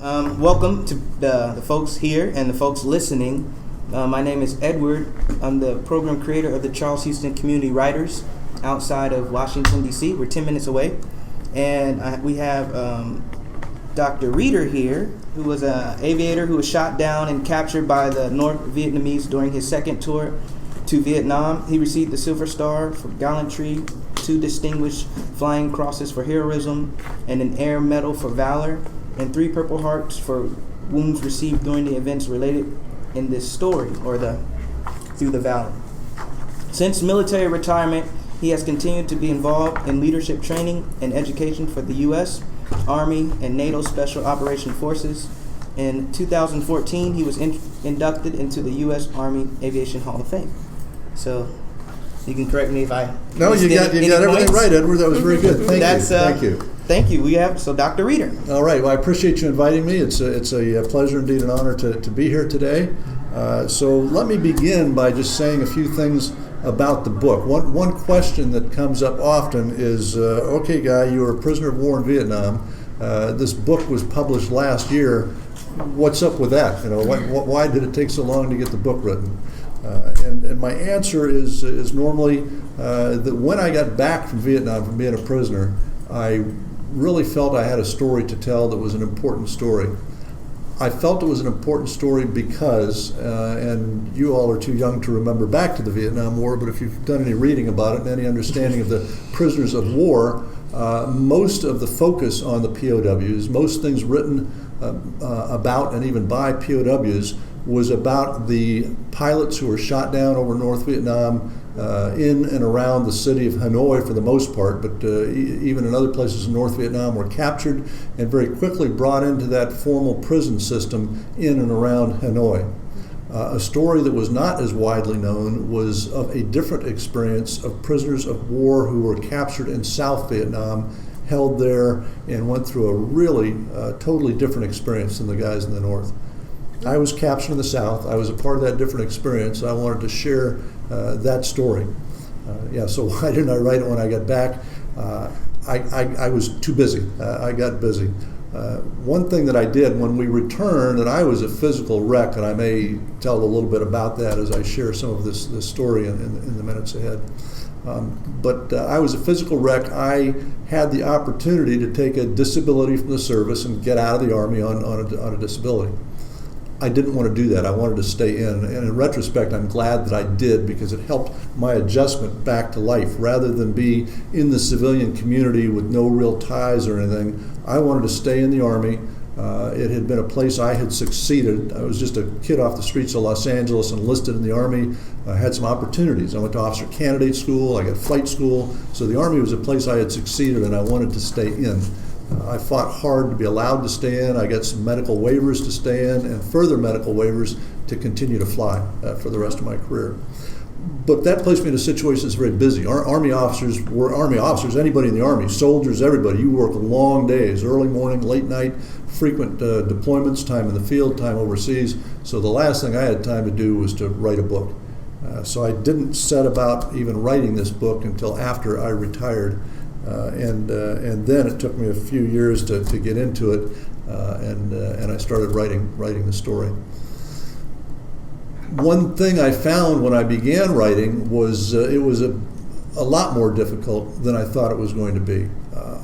Welcome to the folks here and the folks listening. My name is Edward. I'm the program creator of the Charles Houston Community Writers outside of Washington, D.C. We're 10 minutes away. And we have Dr. Reeder here, who was an aviator who was shot down and captured by the North Vietnamese during his second tour to Vietnam. He received the Silver Star for gallantry, 2 distinguished flying crosses for heroism, and an Air Medal for valor, and 3 Purple Hearts for wounds received during the events related in this story, or through the valor. Since military retirement, he has continued to be involved in leadership training and education for the U.S. Army and NATO Special Operations Forces. In 2014, he was inducted into the U.S. Army Aviation Hall of Fame. So you can correct me if I No, you got everything right, Edward. That was very good. Thank you. Thank you. We have Dr. Reeder. All right. Well, I appreciate you inviting me. It's a pleasure, indeed, an honor to be here today. So let me begin by just saying a few things about the book. One question that comes up often is, okay, Guy, you were a prisoner of war in Vietnam. This book was published last year. What's up with that? Why did it take so long to get the book written? And my answer is normally that when I got back from Vietnam from being a prisoner, I really felt I had a story to tell that was an important story. I felt it was an important story because, and you all are too young to remember back to the Vietnam War, but if you've done any reading about it and any understanding of the prisoners of war, most of the focus on the POWs, most things written about and even by POWs was about the pilots who were shot down over North Vietnam, in and around the city of Hanoi for the most part, but even in other places in North Vietnam were captured and very quickly brought into that formal prison system in and around Hanoi. A story that was not as widely known was of a different experience of prisoners of war who were captured in South Vietnam, held there, and went through a really totally different experience than the guys in the North. I was captured in the South. I was a part of that different experience. I wanted to share that story. So why didn't I write it when I got back? I was too busy. I got busy. One thing that I did when we returned, and I was a physical wreck, and I may tell a little bit about that as I share some of this story in the minutes ahead. But I was a physical wreck. I had the opportunity to take a disability from the service and get out of the Army on a disability. I didn't want to do that. I wanted to stay in. And in retrospect, I'm glad that I did because it helped my adjustment back to life. Rather than be in the civilian community with no real ties or anything, I wanted to stay in the Army. It had been a place I had succeeded. I was just a kid off the streets of Los Angeles, enlisted in the Army. I had some opportunities. I went to officer candidate school. I got flight school. So the Army was a place I had succeeded and I wanted to stay in. I fought hard to be allowed to stay in. I got some medical waivers to stay in and further medical waivers to continue to fly for the rest of my career. But that placed me in a situation that's very busy. Our Army officers were Army officers, anybody in the Army, soldiers, everybody. You work long days, early morning, late night, frequent deployments, time in the field, time overseas. So the last thing I had time to do was to write a book. So I didn't set about even writing this book until after I retired. And then it took me a few years to get into it, and I started writing the story. One thing I found when I began writing was it was a lot more difficult than I thought it was going to be.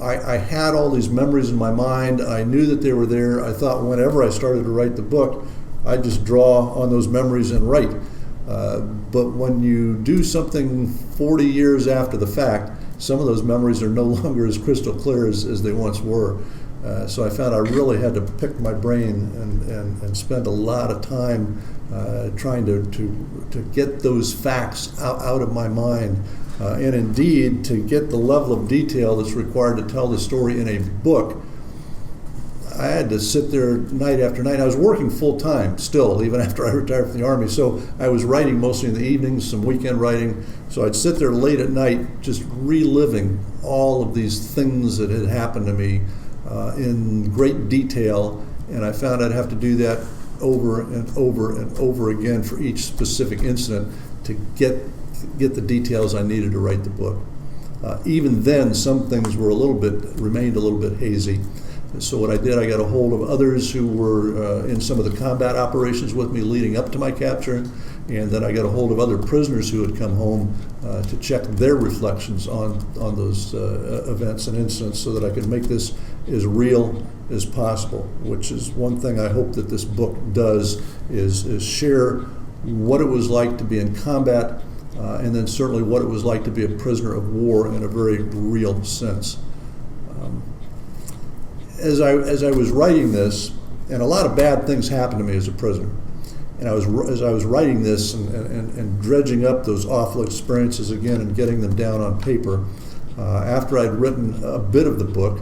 I had all these memories in my mind. I knew that they were there. I thought whenever I started to write the book, I'd just draw on those memories and write. But when you do something 40 years after the fact, some of those memories are no longer as crystal clear as they once were. So I found I really had to pick my brain and spend a lot of time trying to get those facts out of my mind. And indeed, to get the level of detail that's required to tell the story in a book, I had to sit there night after night. I was working full time still, even after I retired from the Army. So I was writing mostly in the evenings, some weekend writing. So I'd sit there late at night just reliving all of these things that had happened to me in great detail. And I found I'd have to do that over and over and over again for each specific incident to get the details I needed to write the book. Even then, some things were remained a little bit hazy. So what I did, I got a hold of others who were in some of the combat operations with me leading up to my capture, and then I got a hold of other prisoners who had come home to check their reflections on those events and incidents so that I could make this as real as possible, which is one thing I hope that this book does, is share what it was like to be in combat, and then certainly what it was like to be a prisoner of war in a very real sense. As I was writing this, and a lot of bad things happened to me as a prisoner, and as I was writing this and dredging up those awful experiences again and getting them down on paper, after I'd written a bit of the book,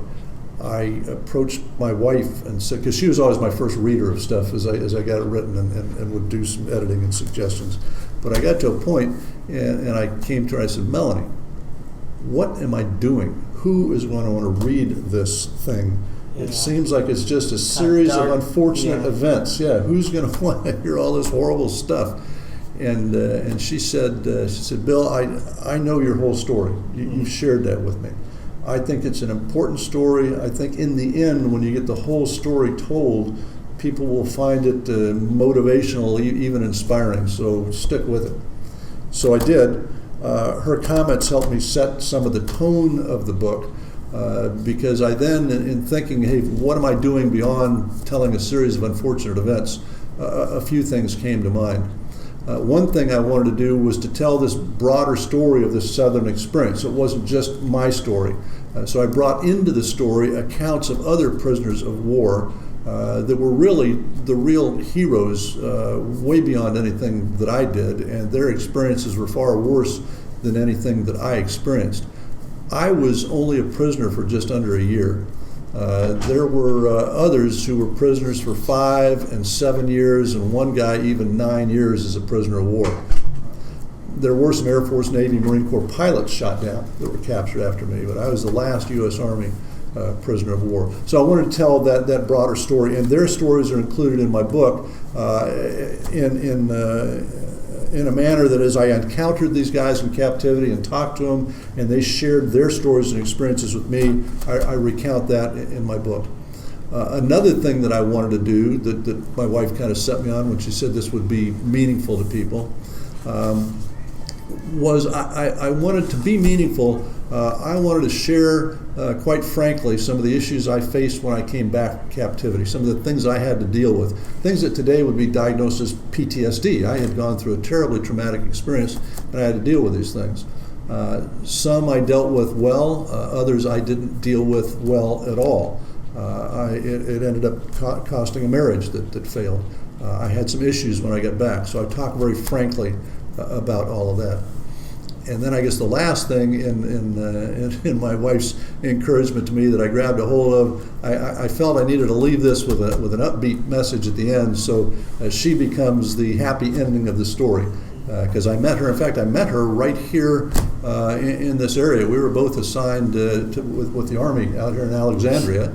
I approached my wife and said, because she was always my first reader of stuff as I got it written and would do some editing and suggestions. But I got to a point and I came to her, I said, Melanie, what am I doing? Who is going to want to read this thing? Yeah. It seems like it's just a series of unfortunate events. Yeah, who's going to want to hear all this horrible stuff? And she said, Bill, I know your whole story. You've shared that with me. I think it's an important story. I think in the end, when you get the whole story told, people will find it motivational, even inspiring. So stick with it. So I did. Her comments helped me set some of the tone of the book. Because I then, in thinking, hey, what am I doing beyond telling a series of unfortunate events, a few things came to mind. One thing I wanted to do was to tell this broader story of this Southern experience. It wasn't just my story. So I brought into the story accounts of other prisoners of war that were really the real heroes, way beyond anything that I did, and their experiences were far worse than anything that I experienced. I was only a prisoner for just under a year. There were others who were prisoners for 5 and 7 years, and one guy even 9 years as a prisoner of war. There were some Air Force, Navy, Marine Corps pilots shot down that were captured after me, but I was the last U.S. Army prisoner of war. So I wanted to tell that broader story, and their stories are included in my book in a manner that as I encountered these guys in captivity and talked to them, and they shared their stories and experiences with me, I recount that in my book. Another thing that I wanted to do that my wife kind of set me on when she said this would be meaningful to people was I wanted to be meaningful. I wanted to share, quite frankly, some of the issues I faced when I came back from captivity, some of the things I had to deal with, things that today would be diagnosed as PTSD. I had gone through a terribly traumatic experience, and I had to deal with these things. Some I dealt with well, others I didn't deal with well at all. It ended up costing a marriage that failed. I had some issues when I got back, so I talked very frankly about all of that. And then I guess the last thing in my wife's encouragement to me that I grabbed a hold of, I felt I needed to leave this with an upbeat message at the end, so she becomes the happy ending of the story. Because I met her, in fact, I met her right here in this area. We were both assigned with the Army out here in Alexandria.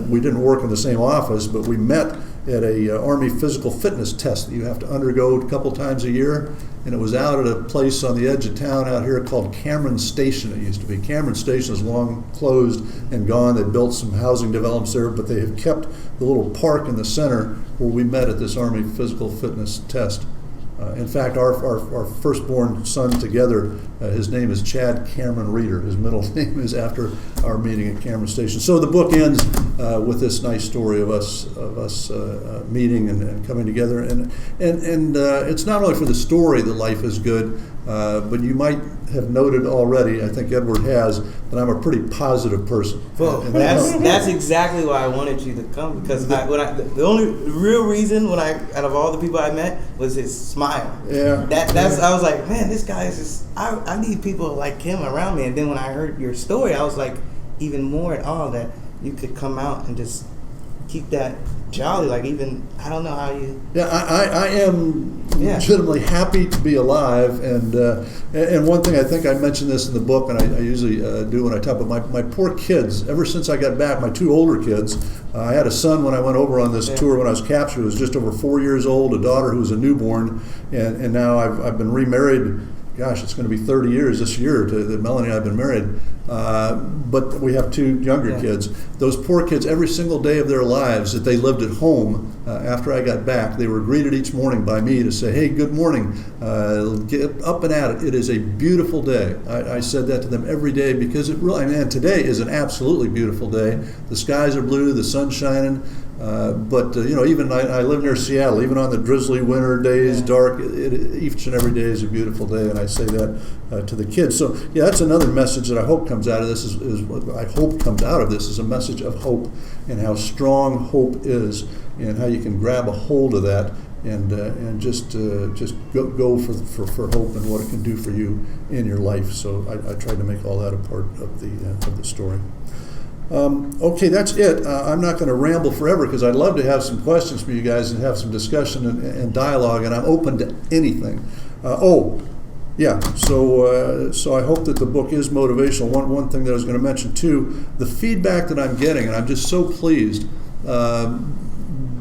We didn't work in the same office, but we met at a Army physical fitness test that you have to undergo a couple times a year. And it was out at a place on the edge of town out here called Cameron Station, it used to be. Cameron Station is long closed and gone. They built some housing developments there, but they have kept the little park in the center where we met at this Army physical fitness test. In fact, our firstborn son together, his name is Chad Cameron Reeder. His middle name is after our meeting at Cameron Station. So the book ends with this nice story of us meeting and coming together. And it's not only for the story that life is good, but you might have noted already, I think Edward has, that I'm a pretty positive person. Well, that's exactly why I wanted you to come, because the only real reason out of all the people I met was his smile. Yeah. I was like, man, this guy is just, I need people like him around me. And then when I heard your story, I was like, even more at all that you could come out and just keep that jolly, like even, I don't know how you... Yeah, I am legitimately happy to be alive, and one thing, I think I mentioned this in the book, and I usually do when I talk about my poor kids. Ever since I got back, my 2 older kids, I had a son when I went over on this tour when I was captured, who was just over 4 years old, a daughter who was a newborn, and now I've been remarried gosh, it's going to be 30 years this year that Melanie and I have been married. But we have 2 younger kids. Those poor kids, every single day of their lives that they lived at home after I got back, they were greeted each morning by me to say, hey, good morning, get up and at it. It is a beautiful day. I said that to them every day because it really, man, today is an absolutely beautiful day. The skies are blue, the sun's shining. But even I live near Seattle. Even on the drizzly winter days, dark, each and every day is a beautiful day, and I say that to the kids. So that's another message that I hope comes out of this. Is what I hope comes out of this is a message of hope and how strong hope is, and how you can grab a hold of that and just go for hope and what it can do for you in your life. So I tried to make all that a part of the story. Okay, that's it. I'm not going to ramble forever because I'd love to have some questions for you guys and have some discussion and dialogue, and I'm open to anything. So I hope that the book is motivational. One thing that I was going to mention too, the feedback that I'm getting, and I'm just so pleased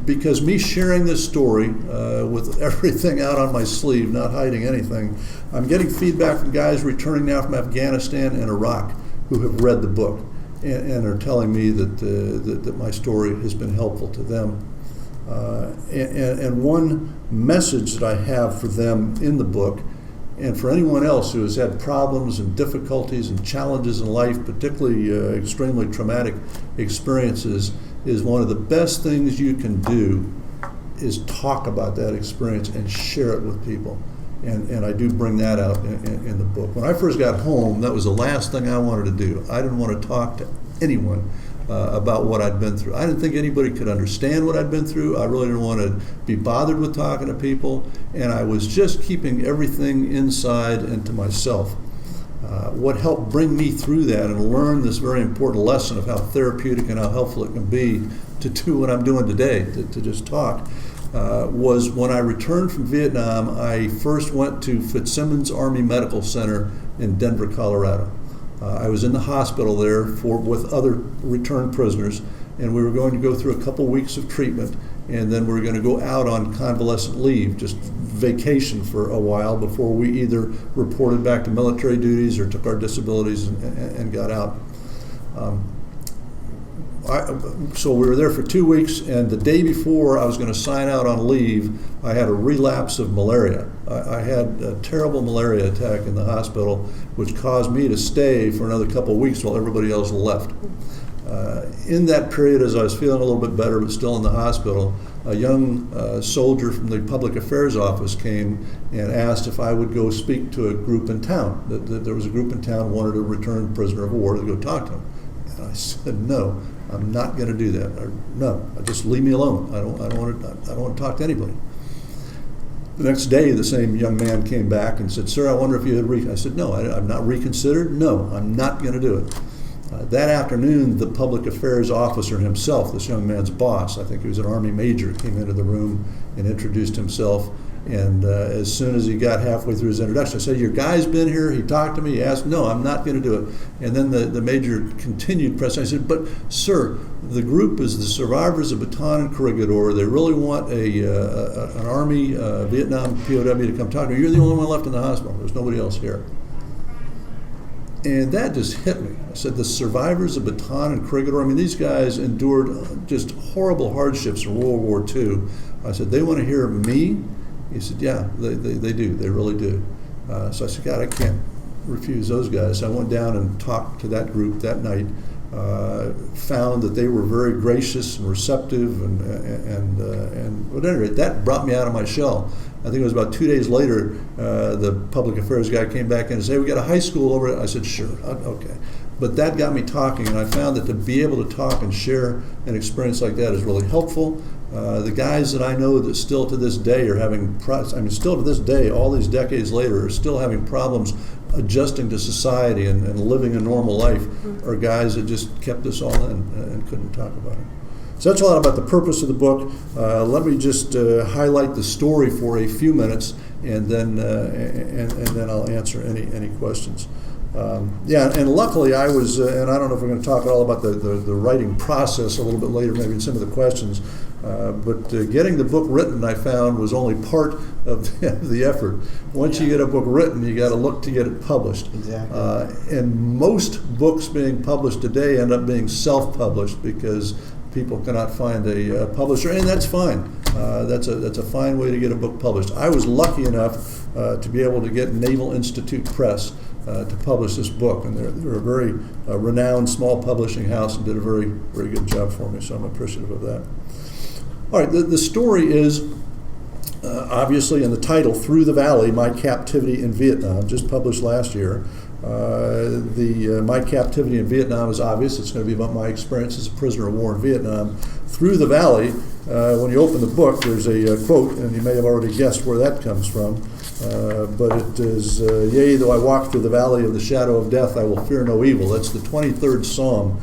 because me sharing this story with everything out on my sleeve, not hiding anything, I'm getting feedback from guys returning now from Afghanistan and Iraq who have read the book. And are telling me that my story has been helpful to them. And one message that I have for them in the book, and for anyone else who has had problems and difficulties and challenges in life, particularly extremely traumatic experiences, is one of the best things you can do is talk about that experience and share it with people. And I do bring that out in the book. When I first got home, that was the last thing I wanted to do. I didn't want to talk to anyone about what I'd been through. I didn't think anybody could understand what I'd been through. I really didn't want to be bothered with talking to people. And I was just keeping everything inside and to myself. What helped bring me through that and learn this very important lesson of how therapeutic and how helpful it can be to do what I'm doing today, to just talk, was when I returned from Vietnam. I first went to Fitzsimmons Army Medical Center in Denver, Colorado. I was in the hospital there with other returned prisoners, and we were going to go through a couple weeks of treatment, and then we were going to go out on convalescent leave, just vacation for a while before we either reported back to military duties or took our disabilities and got out. So we were there for 2 weeks, and the day before I was going to sign out on leave, I had a relapse of malaria. I had a terrible malaria attack in the hospital, which caused me to stay for another couple of weeks while everybody else left. In that period, as I was feeling a little bit better but still in the hospital, a young soldier from the public affairs office came and asked if I would go speak to a group in town. That there was a group in town who wanted a returned prisoner of war to go talk to him. And I said, no, I'm not going to do that. No, just leave me alone. I don't want to talk to anybody. The next day, the same young man came back and said, sir, I wonder if you had I said, no, I've not reconsidered. No, I'm not going to do it. That afternoon, the public affairs officer himself, this young man's boss, I think he was an Army major, came into the room and introduced himself. And as soon as he got halfway through his introduction, I said, your guy's been here, he talked to me, he asked, no, I'm not going to do it. And then the major continued pressing. I said, but sir, the group is the survivors of Bataan and Corregidor. They really want an Army Vietnam POW to come talk to me. You're the only one left in the hospital. There's nobody else here. And that just hit me. I said, the survivors of Bataan and Corregidor, I mean, these guys endured just horrible hardships in World War II. I said, they want to hear me? He said, yeah, they do. They really do. So I said, God, I can't refuse those guys. So I went down and talked to that group that night, found that they were very gracious and receptive, and at any rate, that brought me out of my shell. I think it was about 2 days later, the public affairs guy came back in and said, hey, we got a high school over it. I said, sure, okay. But that got me talking, and I found that to be able to talk and share an experience like that is really helpful. The guys that I know that still to this day are having, still to this day, all these decades later, are still having problems adjusting to society and living a normal life, are guys that just kept this all in and couldn't talk about it. So that's a lot about the purpose of the book. Let me just highlight the story for a few minutes, and then I'll answer any questions. Yeah, and luckily I was, and I don't know if we're going to talk at all about the writing process a little bit later, maybe in some of the questions, but getting the book written, I found, was only part of the effort. Once you get a book written, you got to look to get it published. Exactly. And most books being published today end up being self-published because people cannot find a publisher, and that's fine. That's a fine way to get a book published. I was lucky enough to be able to get Naval Institute Press to publish this book, and they're a very renowned small publishing house and did a very, very good job for me, so I'm appreciative of that. All right, the story is obviously in the title, Through the Valley, My Captivity in Vietnam, just published last year. My captivity in Vietnam is obvious. It's going to be about my experience as a prisoner of war in Vietnam. Through the Valley, when you open the book, there's a quote, and you may have already guessed where that comes from, but it is, yea, though I walk through the valley of the shadow of death, I will fear no evil. That's the 23rd Psalm.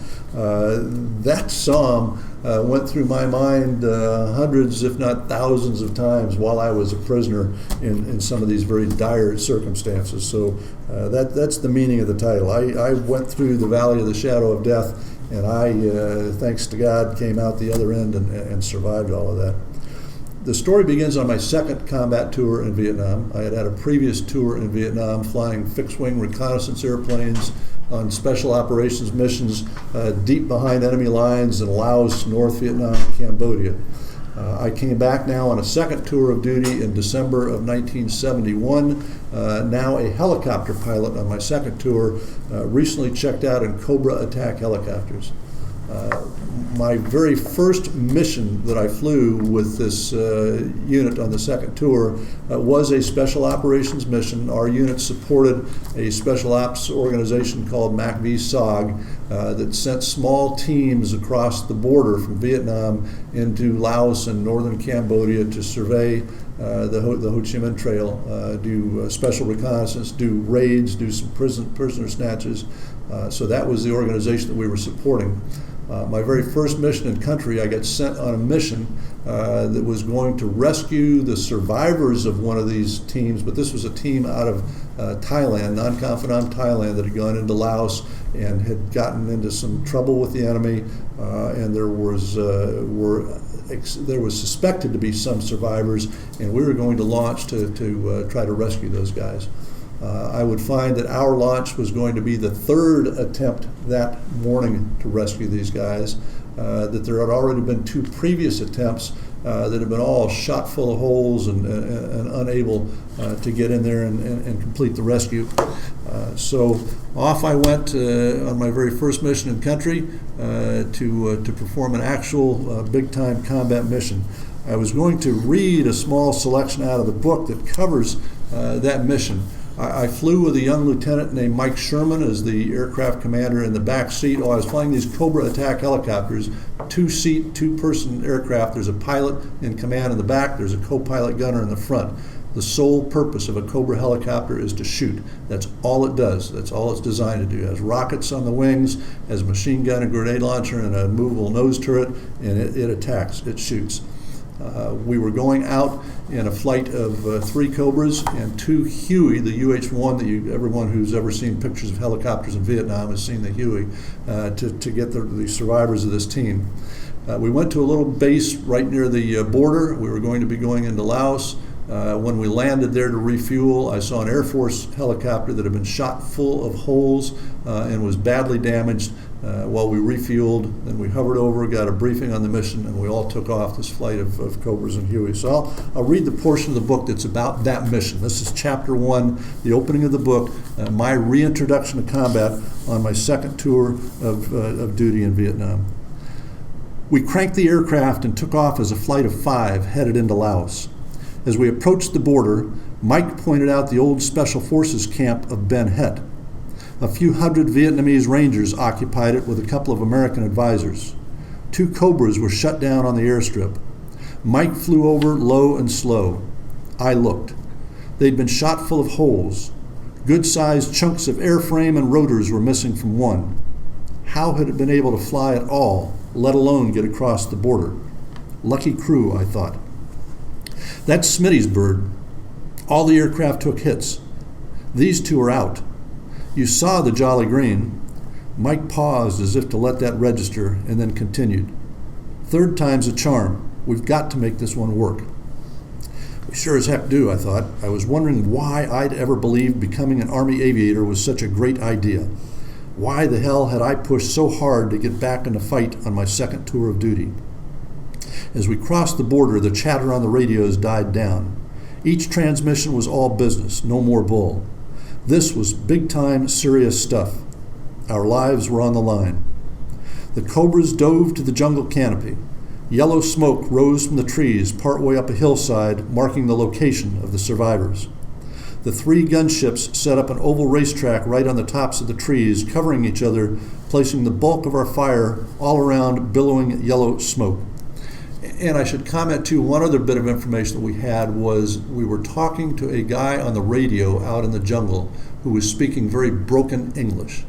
That psalm went through my mind hundreds, if not thousands of times while I was a prisoner in some of these very dire circumstances. So that's the meaning of the title. I went through the valley of the shadow of death, and I, thanks to God, came out the other end and survived all of that. The story begins on my second combat tour in Vietnam. I had a previous tour in Vietnam flying fixed-wing reconnaissance airplanes on special operations missions deep behind enemy lines in Laos, North Vietnam, and Cambodia. I came back now on a second tour of duty in December of 1971, now a helicopter pilot on my second tour, recently checked out in Cobra attack helicopters. My very first mission that I flew with this unit on the second tour was a special operations mission. Our unit supported a special ops organization called MACV-SOG that sent small teams across the border from Vietnam into Laos and northern Cambodia to survey the Ho Chi Minh Trail, do special reconnaissance, do raids, do some prisoner snatches. So that was the organization that we were supporting. My very first mission in country, I got sent on a mission that was going to rescue the survivors of one of these teams, but this was a team out of Thailand, Non-Confidant Thailand, that had gone into Laos and had gotten into some trouble with the enemy, and there was suspected to be some survivors, and we were going to launch to try to rescue those guys. I would find that our launch was going to be the third attempt that morning to rescue these guys, that there had already been two previous attempts that had been all shot full of holes and unable to get in there and complete the rescue. So off I went on my very first mission in country to perform an actual big-time combat mission. I was going to read a small selection out of the book that covers that mission. I flew with a young lieutenant named Mike Sherman as the aircraft commander in the back seat. I was flying these Cobra attack helicopters, two-seat, two-person aircraft. There's a pilot in command in the back. There's a co-pilot gunner in the front. The sole purpose of a Cobra helicopter is to shoot. That's all it does. That's all it's designed to do. It has rockets on the wings, has a machine gun, a grenade launcher, and a movable nose turret, and it attacks. It shoots. We were going out in a flight of 3 Cobras and 2 Huey, the UH-1 that everyone who's ever seen pictures of helicopters in Vietnam has seen the Huey, to get the survivors of this team. We went to a little base right near the border. We were going to be going into Laos. When we landed there to refuel, I saw an Air Force helicopter that had been shot full of holes and was badly damaged. While we refueled, then we hovered over, got a briefing on the mission, and we all took off this flight of Cobras and Hueys. So I'll read the portion of the book that's about that mission. This is chapter 1, the opening of the book, my reintroduction to combat on my second tour of duty in Vietnam. We cranked the aircraft and took off as a flight of 5 headed into Laos. As we approached the border, Mike pointed out the old Special Forces camp of Ben Het. A few hundred Vietnamese Rangers occupied it with a couple of American advisors. 2 Cobras were shut down on the airstrip. Mike flew over low and slow. I looked. They'd been shot full of holes. Good-sized chunks of airframe and rotors were missing from one. How had it been able to fly at all, let alone get across the border? Lucky crew, I thought. That's Smitty's bird. All the aircraft took hits. These 2 are out. You saw the jolly green. Mike paused as if to let that register and then continued. Third time's a charm. We've got to make this one work. We sure as heck do, I thought. I was wondering why I'd ever believed becoming an Army aviator was such a great idea. Why the hell had I pushed so hard to get back in the fight on my second tour of duty? As we crossed the border, the chatter on the radios died down. Each transmission was all business, no more bull. This was big-time, serious stuff. Our lives were on the line. The Cobras dove to the jungle canopy. Yellow smoke rose from the trees partway up a hillside, marking the location of the survivors. The 3 gunships set up an oval racetrack right on the tops of the trees, covering each other, placing the bulk of our fire all around billowing yellow smoke. And I should comment too, one other bit of information that we had was we were talking to a guy on the radio out in the jungle who was speaking very broken English.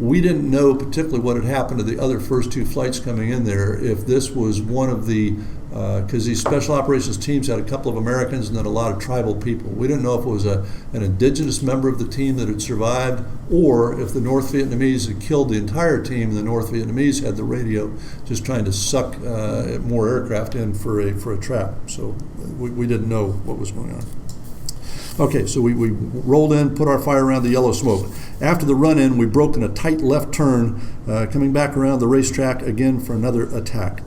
We didn't know particularly what had happened to the other first 2 flights coming in there, if this was one of the, because these special operations teams had a couple of Americans and then a lot of tribal people. We didn't know if it was an indigenous member of the team that had survived, or if the North Vietnamese had killed the entire team and the North Vietnamese had the radio just trying to suck more aircraft in for a trap. So we didn't know what was going on. Okay, so we rolled in, put our fire around the yellow smoke. After the run-in, we broke in a tight left turn, coming back around the racetrack again for another attack.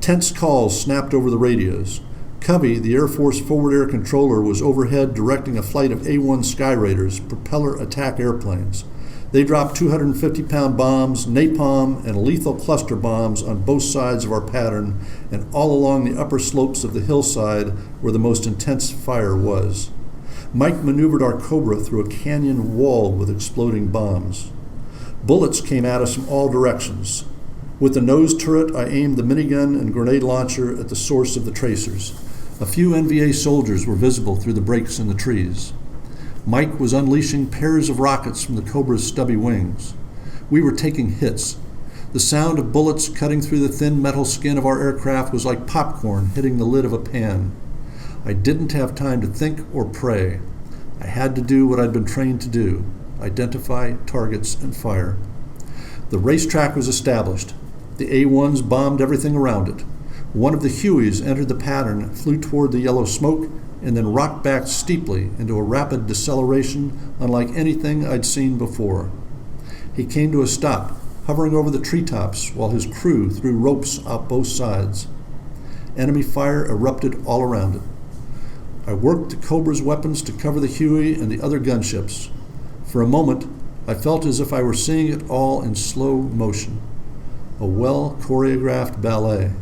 Tense calls snapped over the radios. Covey, the Air Force Forward Air Controller, was overhead directing a flight of A-1 Sky Raiders, propeller attack airplanes. They dropped 250-pound bombs, napalm, and lethal cluster bombs on both sides of our pattern and all along the upper slopes of the hillside where the most intense fire was. Mike maneuvered our Cobra through a canyon walled with exploding bombs. Bullets came at us from all directions. With the nose turret, I aimed the minigun and grenade launcher at the source of the tracers. A few NVA soldiers were visible through the breaks in the trees. Mike was unleashing pairs of rockets from the Cobra's stubby wings. We were taking hits. The sound of bullets cutting through the thin metal skin of our aircraft was like popcorn hitting the lid of a pan. I didn't have time to think or pray. I had to do what I'd been trained to do: identify targets and fire. The racetrack was established. The A-1s bombed everything around it. One of the Hueys entered the pattern, flew toward the yellow smoke, and then rocked back steeply into a rapid deceleration unlike anything I'd seen before. He came to a stop, hovering over the treetops while his crew threw ropes out both sides. Enemy fire erupted all around it. I worked the Cobra's weapons to cover the Huey and the other gunships. For a moment, I felt as if I were seeing it all in slow motion, a well-choreographed ballet.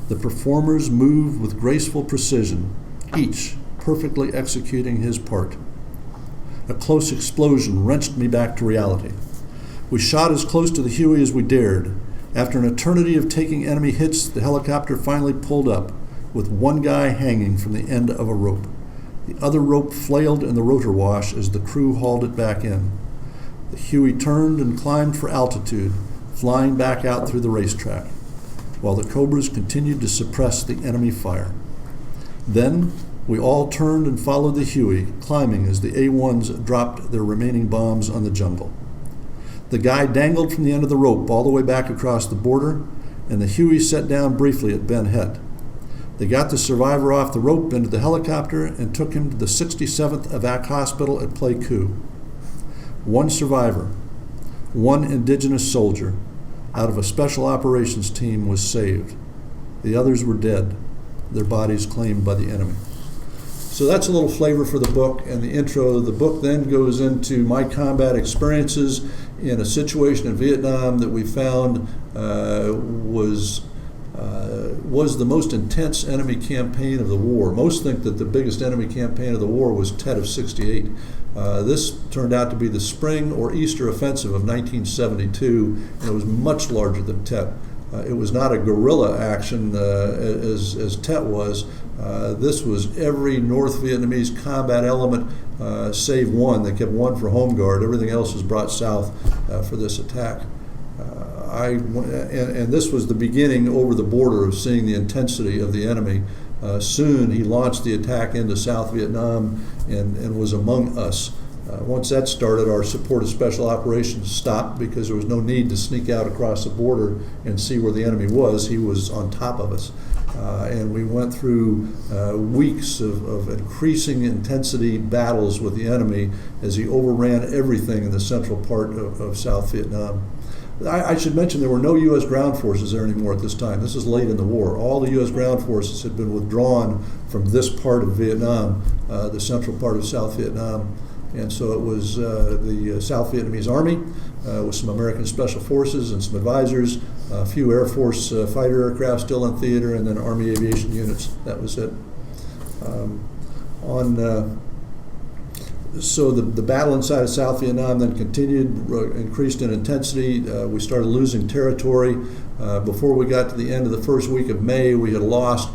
The performers moved with graceful precision, each perfectly executing his part. A close explosion wrenched me back to reality. We shot as close to the Huey as we dared. After an eternity of taking enemy hits, the helicopter finally pulled up, with one guy hanging from the end of a rope. The other rope flailed in the rotor wash as the crew hauled it back in. The Huey turned and climbed for altitude, flying back out through the racetrack, while the Cobras continued to suppress the enemy fire. Then we all turned and followed the Huey, climbing as the A-1s dropped their remaining bombs on the jungle. The guy dangled from the end of the rope all the way back across the border, and the Huey set down briefly at Ben Het. They got the survivor off the rope into the helicopter and took him to the 67th Evac Hospital at Pleiku. One survivor, one indigenous soldier, out of a special operations team was saved. The others were dead, their bodies claimed by the enemy. So that's a little flavor for the book and the intro. The book then goes into my combat experiences in a situation in Vietnam that we found was the most intense enemy campaign of the war. Most think that the biggest enemy campaign of the war was Tet of '68. This turned out to be the spring or Easter offensive of 1972, and it was much larger than Tet. It was not a guerrilla action as Tet was. This was every North Vietnamese combat element save one. They kept one for home guard. Everything else was brought south for this attack. And this was the beginning over the border of seeing the intensity of the enemy. Soon he launched the attack into South Vietnam and was among us. Once that started, our support of special operations stopped because there was no need to sneak out across the border and see where the enemy was. He was on top of us. And we went through weeks of increasing intensity battles with the enemy as he overran everything in the central part of South Vietnam. I should mention there were no U.S. ground forces there anymore at this time. This is late in the war. All the U.S. ground forces had been withdrawn from this part of Vietnam, the central part of South Vietnam. And so it was the South Vietnamese Army with some American Special Forces and some advisors, a few Air Force fighter aircraft still in theater, and then Army aviation units. That was it. So the battle inside of South Vietnam then continued, increased in intensity. We started losing territory. Before we got to the end of the first week of May, we had lost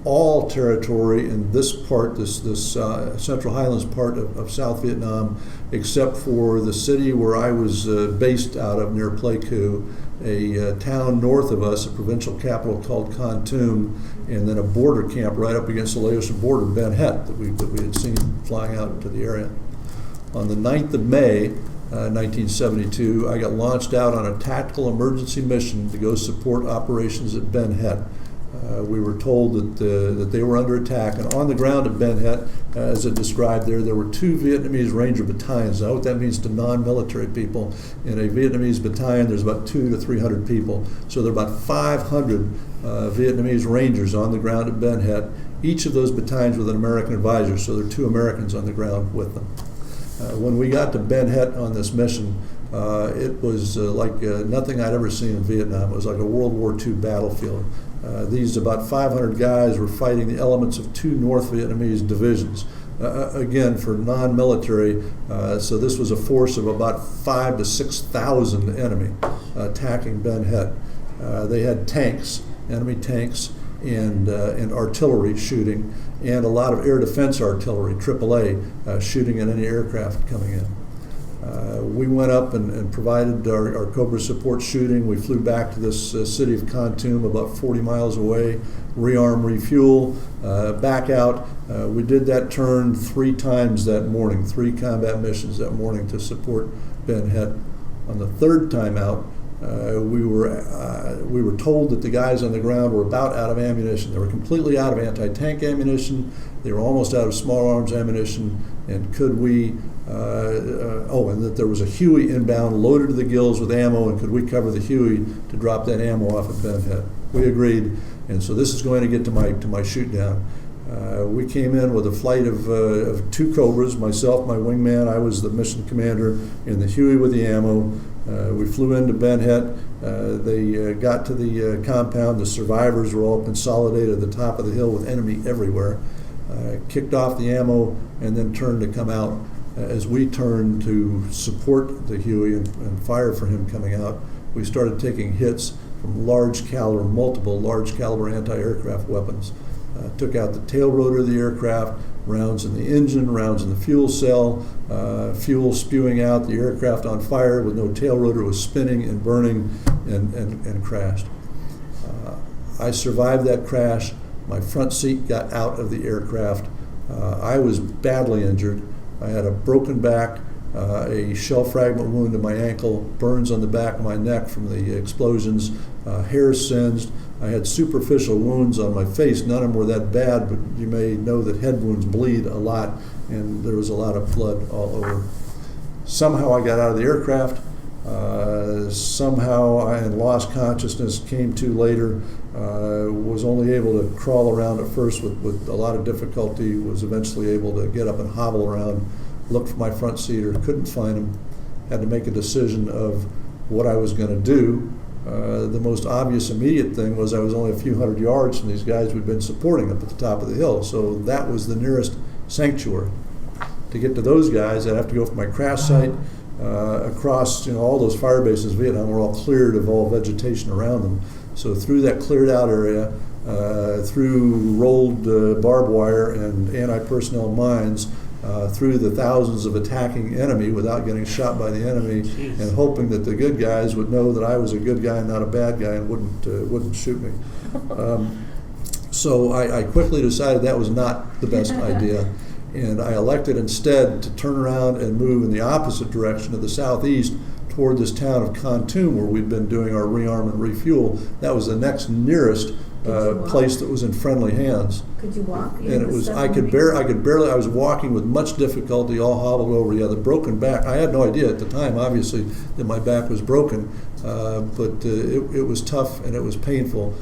all territory in this part, this Central Highlands part of South Vietnam, except for the city where I was based out of near Pleiku, a town north of us, a provincial capital called Kon Tum, and then a border camp right up against the Laotian border, Ben Het, that we had seen flying out into the area. On the 9th of May, 1972, I got launched out on a tactical emergency mission to go support operations at Ben Het. We were told that they were under attack, and on the ground at Ben Het, as it described there were 2 Vietnamese Ranger battalions. Now, what that means to non-military people, in a Vietnamese battalion, there's about 200 to 300 people. So there are about 500 Vietnamese Rangers on the ground at Ben Het. Each of those battalions with an American advisor, so there are 2 Americans on the ground with them. When we got to Ben Het on this mission, it was like nothing I'd ever seen in Vietnam. It was like a World War II battlefield. These about 500 guys were fighting the elements of 2 North Vietnamese divisions, again for non-military, so this was a force of about 5,000 to 6,000 enemy attacking Ben Het. They had tanks, enemy tanks, and artillery shooting, and a lot of air defense artillery, AAA, shooting at any aircraft coming in. We went up and provided our Cobra support shooting. We flew back to this city of Kon Tum, about 40 miles away, rearm, refuel, back out. We did that turn 3 times that morning, 3 combat missions that morning to support Ben Het. On the 3rd time out, we were told that the guys on the ground were about out of ammunition. They were completely out of anti-tank ammunition. They were almost out of small arms ammunition. And could we, and that there was a Huey inbound loaded to the gills with ammo, and could we cover the Huey to drop that ammo off at Ben Het? We agreed, and so this is going to get to my shoot down. We came in with a flight of 2 Cobras, myself, my wingman, I was the mission commander, and the Huey with the ammo. We flew into Ben Het. They got to the compound. The survivors were all consolidated at the top of the hill with enemy everywhere. Kicked off the ammo and then turned to come out. As we turned to support the Huey and fire for him coming out, we started taking hits from multiple large caliber anti-aircraft weapons. Took out the tail rotor of the aircraft, rounds in the engine, rounds in the fuel cell, fuel spewing out, the aircraft on fire with no tail rotor, was spinning and burning and crashed. I survived that crash. My front seat got out of the aircraft. I was badly injured. I had a broken back, a shell fragment wound in my ankle, burns on the back of my neck from the explosions, hair singed. I had superficial wounds on my face. None of them were that bad, but you may know that head wounds bleed a lot, and there was a lot of blood all over. Somehow I got out of the aircraft. Somehow I lost consciousness, came to later, was only able to crawl around at first with a lot of difficulty, was eventually able to get up and hobble around, looked for my front seater, couldn't find him, had to make a decision of what I was going to do. The most obvious immediate thing was I was only a few hundred yards from these guys we'd been supporting up at the top of the hill, so that was the nearest sanctuary. To get to those guys, I'd have to go from my crash site across, all those fire bases in Vietnam were all cleared of all vegetation around them. So through that cleared out area, through rolled barbed wire and anti-personnel mines, through the thousands of attacking enemy without getting shot by the enemy, Jeez. And hoping that the good guys would know that I was a good guy and not a bad guy and wouldn't shoot me. So I quickly decided that was not the best idea. And I elected instead to turn around and move in the opposite direction of the southeast toward this town of Khartoum, where we'd been doing our rearm and refuel. That was the next nearest place that was in friendly hands. Could you walk? And it was, I could barely, I was walking with much difficulty, all hobbled over. Yeah, the broken back. I had no idea at the time, obviously, that my back was broken, but it was tough and it was painful.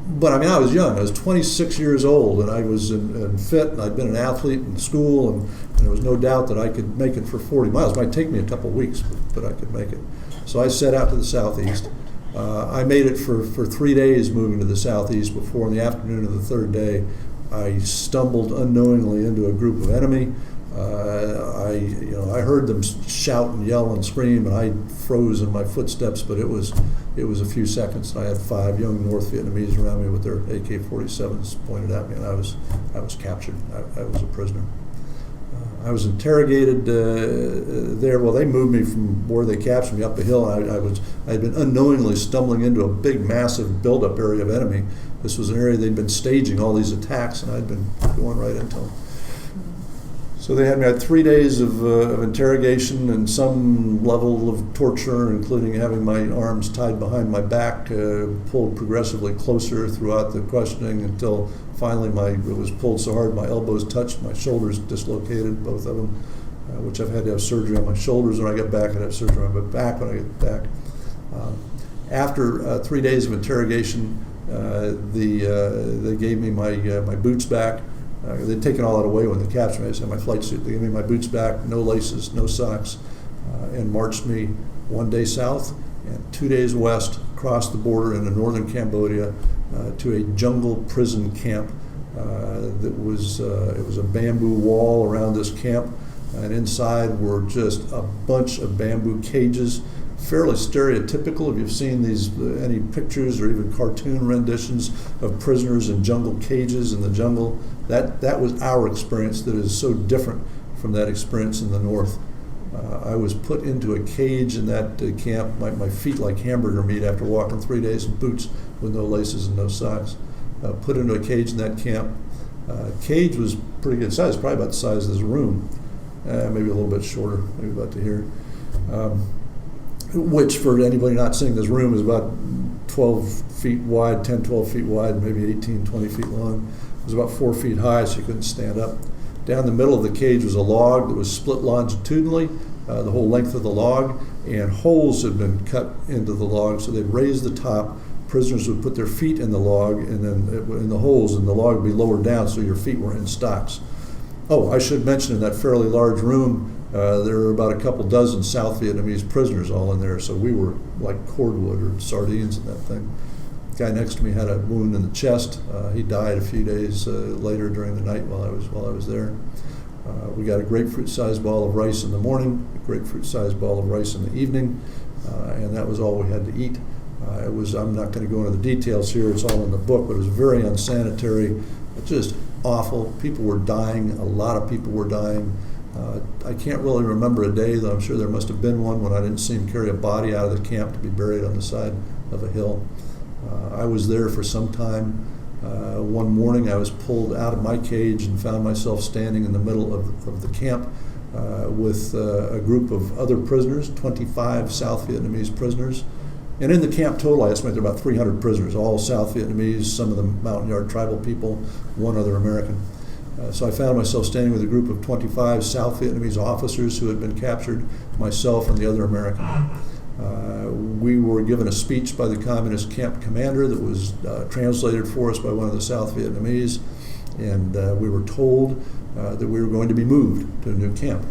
But I mean, I was young. I was 26 years old, and I was in fit, and I'd been an athlete in school, and there was no doubt that I could make it for 40 miles. It might take me a couple of weeks, but I could make it. So I set out to the southeast. I made it for 3 days moving to the southeast before, in the afternoon of the third day, I stumbled unknowingly into a group of enemy. I heard them shout and yell and scream, and I froze in my footsteps. But it was a few seconds. I had 5 young North Vietnamese around me with their AK-47s pointed at me, and I was captured. I was a prisoner. I was interrogated there. Well, they moved me from where they captured me up a hill. I had been unknowingly stumbling into a big, massive buildup area of enemy. This was an area they'd been staging all these attacks, and I'd been going right into them. So they had me at 3 days of interrogation and some level of torture, including having my arms tied behind my back, pulled progressively closer throughout the questioning until finally it was pulled so hard my elbows touched, my shoulders dislocated, both of them, which I've had to have surgery on my shoulders when I get back. I'd have surgery on my back when I get back. After 3 days of interrogation, they gave me my boots back. They'd taken all that away when they captured me. I just had my flight suit. They gave me my boots back, no laces, no socks, and marched me 1 day south and 2 days west across the border into northern Cambodia to a jungle prison camp. It was a bamboo wall around this camp, and inside were just a bunch of bamboo cages, fairly stereotypical. If you've seen any pictures or even cartoon renditions of prisoners in jungle cages in the jungle, that was our experience. That is so different from that experience in the north. I was put into a cage in that camp, my feet like hamburger meat after walking 3 days in boots with no laces and no socks. Put into a cage in that camp. Cage was pretty good size, probably about the size of this room, maybe a little bit shorter, maybe about to here. Which, for anybody not seeing this room, is about 12 feet wide, 10, 12 feet wide, maybe 18, 20 feet long. It was about 4 feet high, so you couldn't stand up. Down the middle of the cage was a log that was split longitudinally, the whole length of the log, and holes had been cut into the log, so they'd raise the top. Prisoners would put their feet in the log, and then in the holes, and the log would be lowered down so your feet were in stocks. Oh, I should mention, in that fairly large room, there were about a couple dozen South Vietnamese prisoners all in there, so we were like cordwood or sardines in that thing. The guy next to me had a wound in the chest. He died a few days later during the night while I was there. We got a grapefruit-sized ball of rice in the morning, a grapefruit-sized ball of rice in the evening, and that was all we had to eat. I'm not going to go into the details here, it's all in the book, but it was very unsanitary, just awful. People were dying, a lot of people were dying. I can't really remember a day, though I'm sure there must have been one when I didn't see him carry a body out of the camp to be buried on the side of a hill. I was there for some time. One morning I was pulled out of my cage and found myself standing in the middle of the camp with a group of other prisoners, 25 South Vietnamese prisoners. And in the camp total, I estimate there were about 300 prisoners, all South Vietnamese, some of them Mountain Yard tribal people, one other American. So I found myself standing with a group of 25 South Vietnamese officers who had been captured, myself and the other American. We were given a speech by the communist camp commander that was translated for us by one of the South Vietnamese, and we were told that we were going to be moved to a new camp,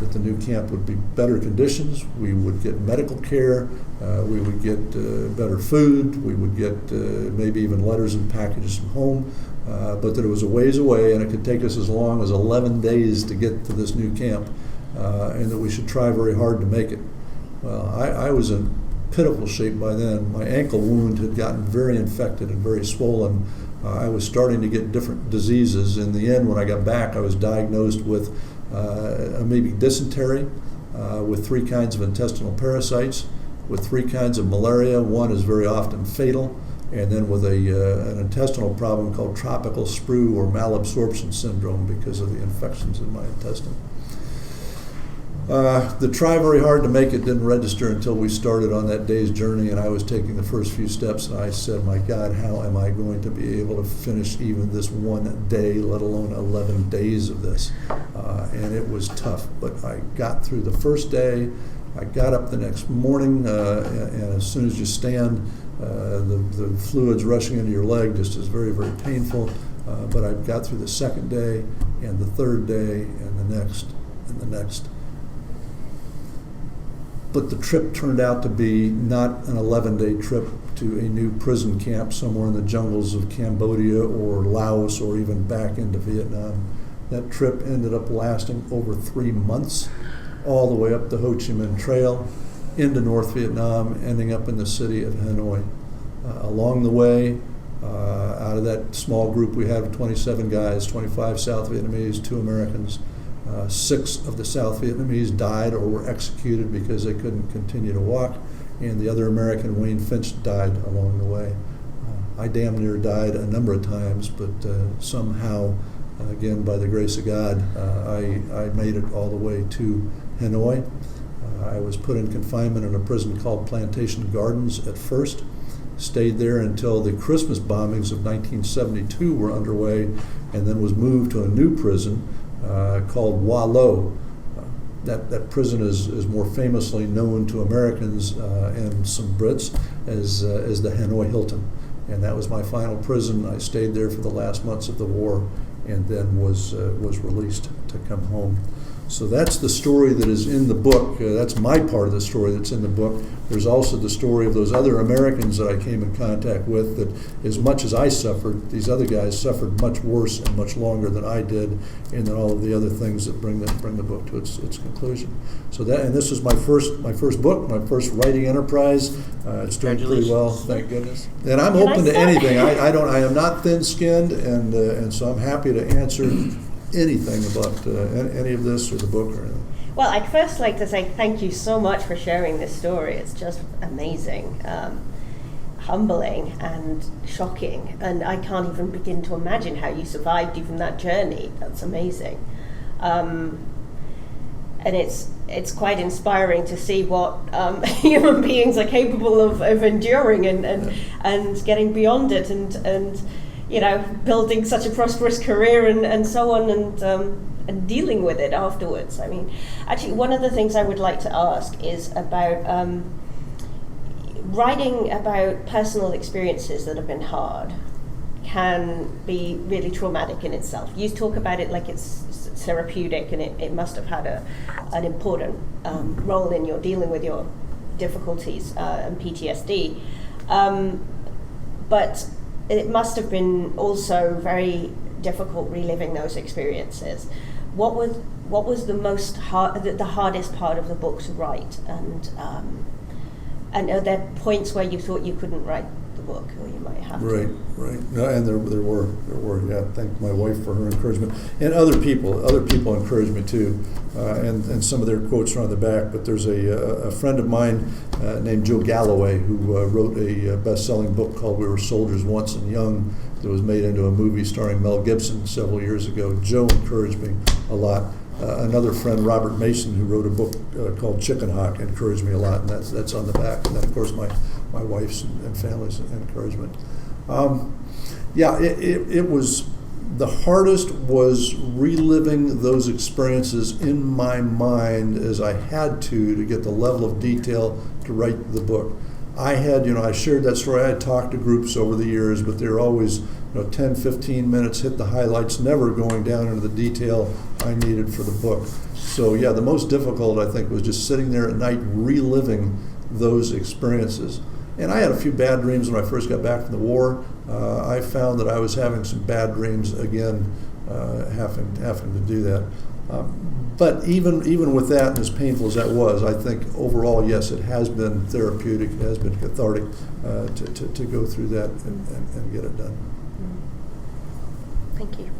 that the new camp would be better conditions, we would get medical care, we would get better food, we would get maybe even letters and packages from home, but that it was a ways away and it could take us as long as 11 days to get to this new camp, and that we should try very hard to make it. Well, I was in pitiful shape by then. My ankle wound had gotten very infected and very swollen. I was starting to get different diseases. In the end, when I got back, I was diagnosed with amoebic dysentery, with 3 kinds of intestinal parasites, with 3 kinds of malaria. One is very often fatal. and then with an intestinal problem called tropical sprue or malabsorption syndrome because of the infections in my intestine. The try very hard to make it didn't register until we started on that day's journey, and I was taking the first few steps, and I said, my God, how am I going to be able to finish even this one day, let alone 11 days of this? And it was tough, but I got through the first day. I got up the next morning, and as soon as you stand, the fluids rushing into your leg just is very, very painful. But I got through the second day, and the third day, and the next, and the next. But the trip turned out to be not an 11-day trip to a new prison camp somewhere in the jungles of Cambodia or Laos or even back into Vietnam. That trip ended up lasting over 3 months, all the way up the Ho Chi Minh Trail into North Vietnam, ending up in the city of Hanoi. Along the way, out of that small group we had of 27 guys, 25 South Vietnamese, 2 Americans, 6 of the South Vietnamese died or were executed because they couldn't continue to walk, and the other American, Wayne Finch, died along the way. I damn near died a number of times, but somehow, again, by the grace of God, I made it all the way to Hanoi. I was put in confinement in a prison called Plantation Gardens at first, stayed there until the Christmas bombings of 1972 were underway, and then was moved to a new prison called Wa Lo. That prison is more famously known to Americans and some Brits as the Hanoi Hilton. And that was my final prison. I stayed there for the last months of the war, and then was released to come home. So that's the story that is in the book. That's my part of the story that's in the book. There's also the story of those other Americans that I came in contact with, that as much as I suffered, these other guys suffered much worse and much longer than I did, and then all of the other things that bring the book to its conclusion. So this is my first book, my first writing enterprise. It's doing pretty well, thank goodness. And I'm open to anything. I am not thin-skinned, and so I'm happy to answer anything about any of this or the book or anything. Well, I'd first like to say thank you so much for sharing this story. It's just amazing, humbling and shocking, and I can't even begin to imagine how you survived even that journey. That's amazing. And it's quite inspiring to see what human beings are capable of enduring and getting beyond it and building such a prosperous career and so on, and dealing with it afterwards. I mean, actually, one of the things I would like to ask is about writing about personal experiences that have been hard can be really traumatic in itself. You talk about it like it's therapeutic, and it must have had an important role in your dealing with your difficulties and PTSD. But it must have been also very difficult reliving those experiences. What was the hardest part of the book to write? And are there points where you thought you couldn't write the book, or you might have to? Right. No, and there were. Yeah, thank my wife for her encouragement, and other people encouraged me too. And some of their quotes are on the back. But there's a friend of mine named Joe Galloway who wrote a best-selling book called "We Were Soldiers Once and Young" that was made into a movie starring Mel Gibson several years ago. Joe encouraged me a lot. Another friend, Robert Mason, who wrote a book called Chicken Hawk, encouraged me a lot, and that's on the back. And then, of course, my wife's and family's encouragement. It was the hardest was reliving those experiences in my mind as I had to get the level of detail to write the book. I shared that story. I had talked to groups over the years, but they were always 10, 15 minutes, hit the highlights, never going down into the detail I needed for the book. So yeah, the most difficult, I think, was just sitting there at night reliving those experiences. And I had a few bad dreams when I first got back from the war. I found that I was having some bad dreams again, having to do that. But even with that, and as painful as that was, I think overall, yes, it has been therapeutic, it has been cathartic to go through that and get it done. Thank you.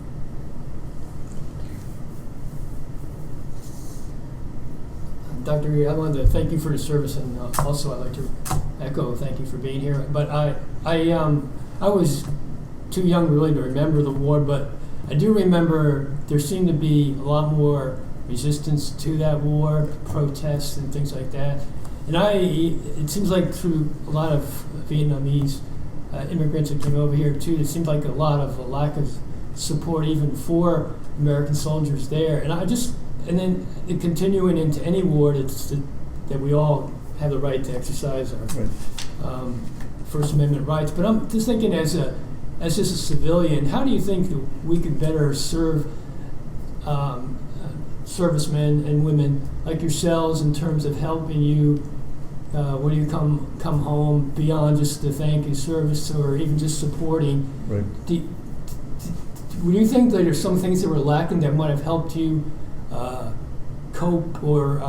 Dr. Reed, I wanted to thank you for your service, and also I'd like to echo thank you for being here. But I was too young really to remember the war, but I do remember there seemed to be a lot more resistance to that war, protests and things like that. And it seems like through a lot of Vietnamese immigrants that came over here too, it seemed like a lack of support even for American soldiers there. And then continuing into any war that we all have the right to exercise our First Amendment rights. But I'm just thinking as just a civilian, how do you think that we could better serve servicemen and women like yourselves in terms of helping you when you come home beyond just the thank you service or even just supporting? Right. Would you think that there's some things that were lacking that might have helped you cope or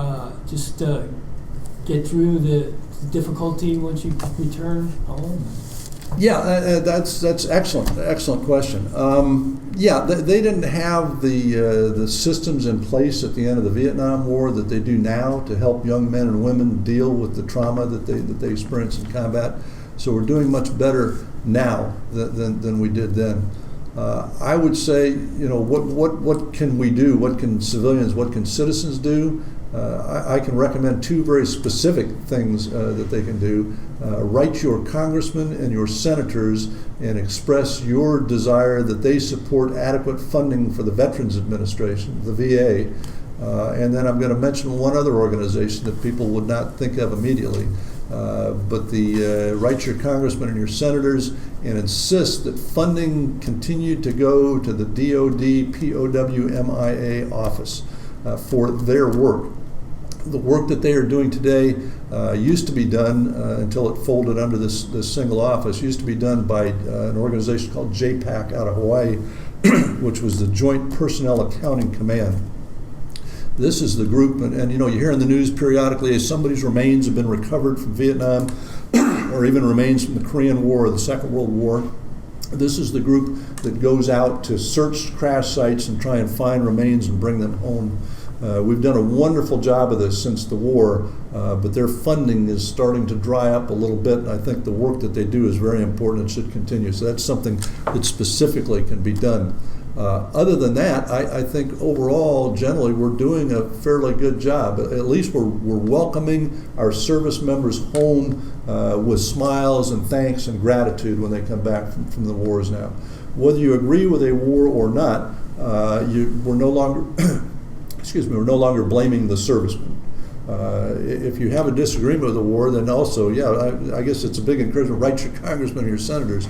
just get through the difficulty once you return home? Yeah, that's excellent question. They didn't have the systems in place at the end of the Vietnam War that they do now to help young men and women deal with the trauma that they experienced in combat. So we're doing much better now than we did then. I would say, what can we do? What can civilians? What can citizens do? I can recommend two very specific things that they can do. Write your congressmen and your senators and express your desire that they support adequate funding for the Veterans Administration, the VA. And then I'm going to mention one other organization that people would not think of immediately. But write your congressmen and your senators and insist that funding continue to go to the DoD POWMIA office for their work. The work that they are doing today used to be done, until it folded under this single office, used to be done by an organization called JPAC out of Hawaii, which was the Joint Personnel Accounting Command. This is the group, and you hear in the news periodically as somebody's remains have been recovered from Vietnam or even remains from the Korean War or the Second World War. This is the group that goes out to search crash sites and try and find remains and bring them home. We've done a wonderful job of this since the war, but their funding is starting to dry up a little bit. I think the work that they do is very important and should continue. So that's something that specifically can be done. Other than that, I think overall, generally, we're doing a fairly good job. At least we're welcoming our service members home with smiles and thanks and gratitude when they come back from the wars now. Whether you agree with a war or not, we're no longer we're no longer blaming the servicemen. If you have a disagreement with the war, then also, I guess it's a big encouragement. Write your congressmen and your senators.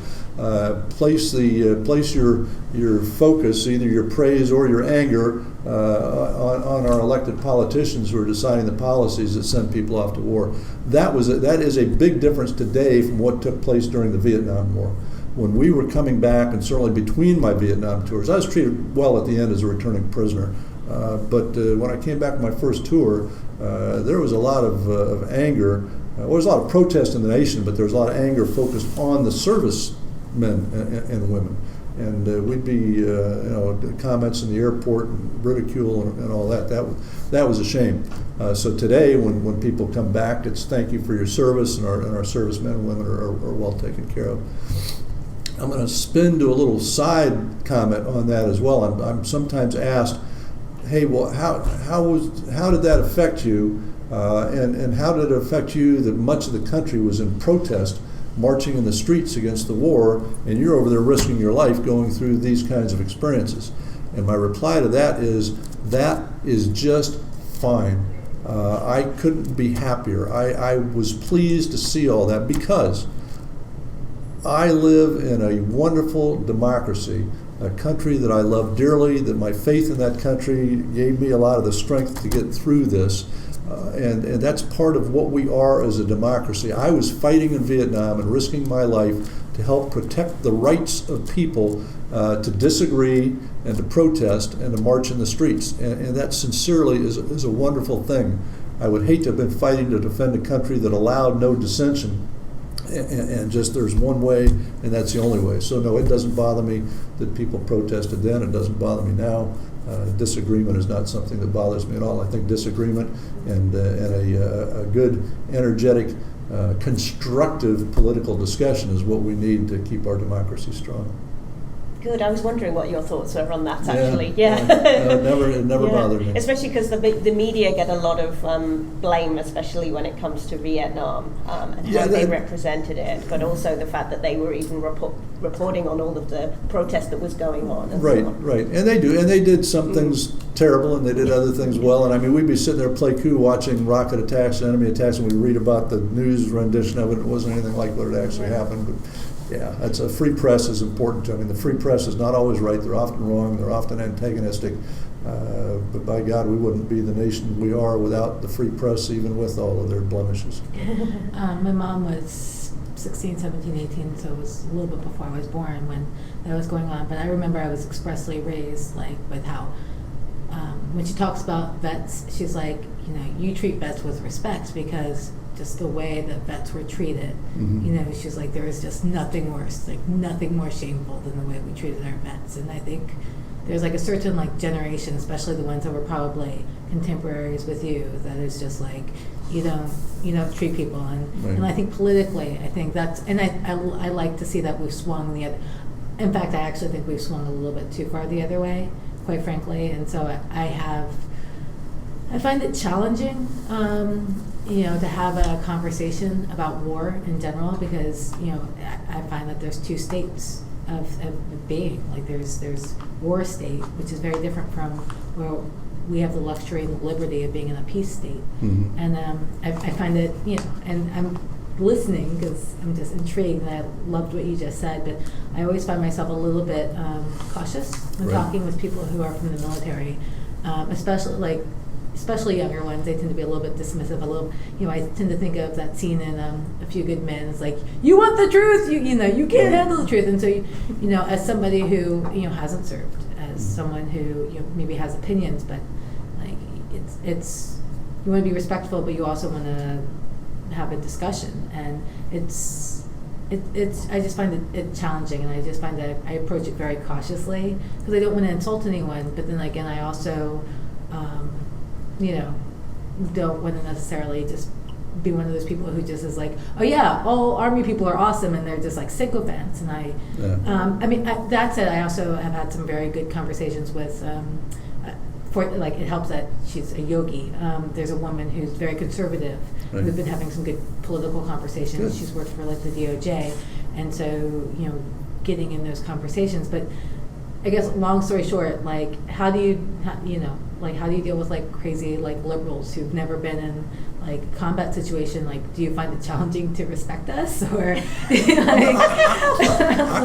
Place your focus, either your praise or your anger, on our elected politicians who are deciding the policies that send people off to war. That is a big difference today from what took place during the Vietnam War. When we were coming back, and certainly between my Vietnam tours, I was treated well at the end as a returning prisoner. But when I came back from my first tour, there was a lot of anger. There was a lot of protest in the nation, but there was a lot of anger focused on the servicemen and women. And we'd be, comments in the airport and ridicule and all that. That was a shame. So today, when people come back, it's thank you for your service, and our servicemen and women are well taken care of. I'm going to spin to a little side comment on that as well. I'm sometimes asked, hey, well, how did that affect you, and how did it affect you that much of the country was in protest, marching in the streets against the war, and you're over there risking your life going through these kinds of experiences? And my reply to that is just fine. I couldn't be happier. I was pleased to see all that because I live in a wonderful democracy, a country that I love dearly, that my faith in that country gave me a lot of the strength to get through this. And that's part of what we are as a democracy. I was fighting in Vietnam and risking my life to help protect the rights of people to disagree and to protest and to march in the streets. And that sincerely is a wonderful thing. I would hate to have been fighting to defend a country that allowed no dissension and just there's one way and that's the only way. So no, it doesn't bother me that people protested then. It doesn't bother me now. Disagreement is not something that bothers me at all. I think disagreement and a good, energetic constructive political discussion is what we need to keep our democracy strong. Good. I was wondering what your thoughts were on that, Yeah, actually. it never Yeah. bothered me. Especially because the media get a lot of blame, especially when it comes to Vietnam and how they represented it, but also the fact that they were even reporting on all of the protest that was going on. And Right, so on. right. And they do. And they did some things terrible, and they did other things well. And I mean, we'd be sitting there play coup watching rocket attacks, enemy attacks, and we read about the news rendition of it. It wasn't anything like what had actually happened. But yeah, that's a free press is important to me. I mean, the free press is not always right. They're often wrong. They're often antagonistic. But by God, we wouldn't be the nation we are without the free press, even with all of their blemishes. My mom was 16, 17, 18, so it was a little bit before I was born when that was going on. But I remember I was expressly raised with how when she talks about vets, she's like, you treat vets with respect because just the way that vets were treated, she's like, there is just nothing worse, nothing more shameful than the way we treated our vets. And I think there's a certain generation, especially the ones that were probably contemporaries with you, that is just you don't treat people. And I think politically, I think that's, and I like to see that we've swung the other. In fact, I actually think we've swung a little bit too far the other way, quite frankly. And so I find it challenging, to have a conversation about war in general, because I find that there's two states of being. There's war state, which is very different from where we have the luxury and the liberty of being in a peace state. Mm-hmm. And I find it, and I'm listening because I'm just intrigued, and I loved what you just said, but I always find myself a little bit cautious when talking with people who are from the military, especially younger ones. They tend to be a little bit dismissive, I tend to think of that scene in A Few Good Men. It's like, you want the truth, you can't handle the truth. And so, as somebody who, hasn't served, as someone who, maybe has opinions, but it's you want to be respectful, but you also want to have a discussion. And I just find it challenging, and I just find that I approach it very cautiously because I don't want to insult anyone, but then again, I also don't want to necessarily just be one of those people who just is like, oh yeah, all Army people are awesome, and they're just sycophants. And that said, I also have had some very good conversations with, it helps that she's a yogi. There's a woman who's very conservative. Right. We've been having some good political conversations. Good. She's worked for the DOJ, and so getting in those conversations. But I guess long story short, how do you deal with crazy liberals who've never been in combat situation? Do you find it challenging to respect us, or?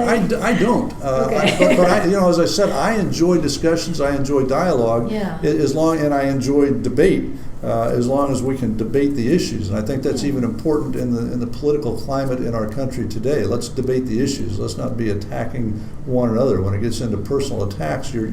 I don't. Okay. But as I said, I enjoy discussions. I enjoy dialogue. Yeah. And I enjoy debate. As long as we can debate the issues, and I think that's even important in the political climate in our country today. Let's debate the issues. Let's not be attacking one another. When it gets into personal attacks, you're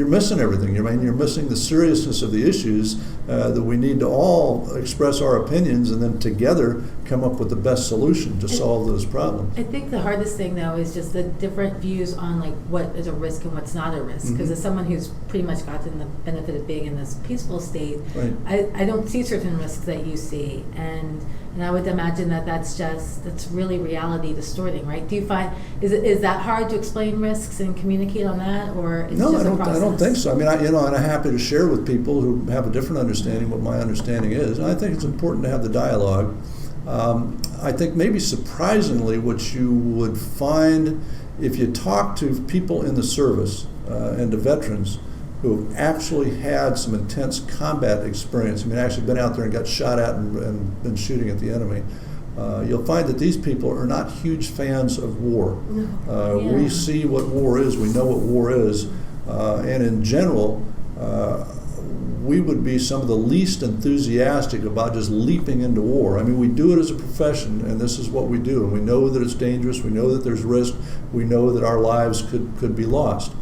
missing everything. You're missing the seriousness of the issues that we need to all express our opinions and then together come up with the best solution to solve those problems. I think the hardest thing, though, is just the different views on what is a risk and what's not a risk. Because as someone who's pretty much gotten the benefit of being in this peaceful state, Right. I don't see certain risks that you see, and I would imagine that's really reality distorting, right? Do you find is that hard to explain risks and communicate on that, or it's No, just I a process? don't think so. And I'm happy to share with people who have a different understanding what my understanding is. And I think it's important to have the dialogue. I think maybe surprisingly, what you would find if you talk to people in the service and to veterans who have actually had some intense combat experience, actually been out there and got shot at and been shooting at the enemy, you'll find that these people are not huge fans of war. We see what war is, we know what war is, and in general, we would be some of the least enthusiastic about just leaping into war. We do it as a profession, and this is what we do, and we know that it's dangerous, we know that there's risk, we know that our lives could be lost.